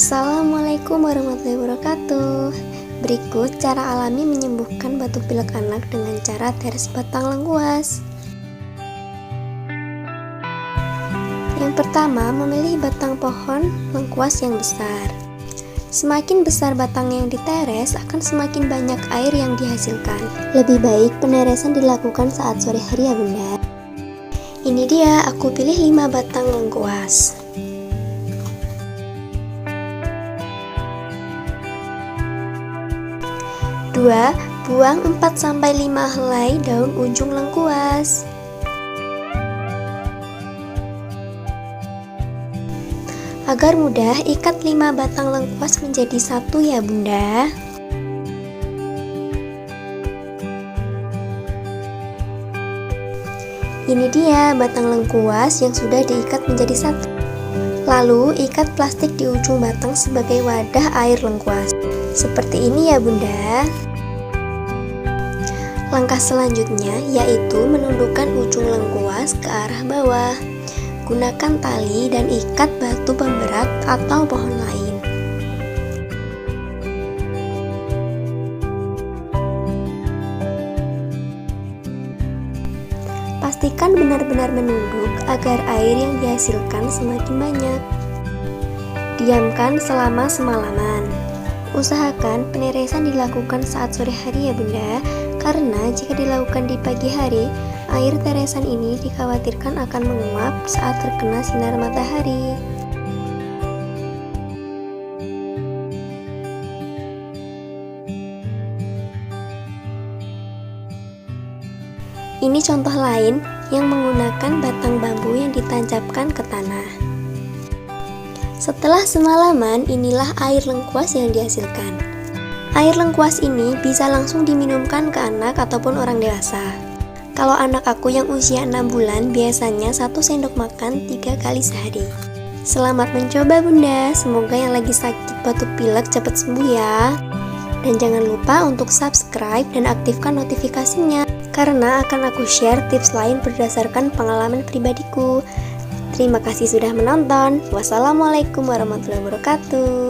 Assalamualaikum warahmatullahi wabarakatuh. Berikut cara alami menyembuhkan batuk pilek anak dengan cara teres batang lengkuas. Yang pertama, memilih batang pohon lengkuas yang besar. Semakin besar batang yang diteres, akan semakin banyak air yang dihasilkan. Lebih baik peneresan dilakukan saat sore hari ya bunda. Ini dia, aku pilih 5 batang lengkuas. Dua, buang 4-5 helai daun ujung lengkuas. Agar mudah, ikat 5 batang lengkuas menjadi satu ya bunda. Ini dia batang lengkuas yang sudah diikat menjadi satu. Lalu ikat plastik di ujung batang sebagai wadah air lengkuas. Seperti ini ya bunda. Langkah selanjutnya yaitu menundukkan ujung lengkuas ke arah bawah. Gunakan tali dan ikat batu pemberat atau pohon lain. Pastikan benar-benar menunduk agar air yang dihasilkan semakin banyak. Diamkan selama semalaman. Usahakan peneresan dilakukan saat sore hari ya bunda, karena jika dilakukan di pagi hari, air teresan ini dikhawatirkan akan menguap saat terkena sinar matahari. Ini contoh lain yang menggunakan batang bambu yang ditancapkan ke tanah. Setelah semalaman, inilah air lengkuas yang dihasilkan. Air lengkuas ini bisa langsung diminumkan ke anak ataupun orang dewasa. Kalau anak aku yang usia 6 bulan, biasanya 1 sendok makan 3 kali sehari. Selamat mencoba bunda, semoga yang lagi sakit batuk pilek cepat sembuh ya. Dan jangan lupa untuk subscribe dan aktifkan notifikasinya, karena akan aku share tips lain berdasarkan pengalaman pribadiku. Terima kasih sudah menonton. Wassalamualaikum warahmatullahi wabarakatuh.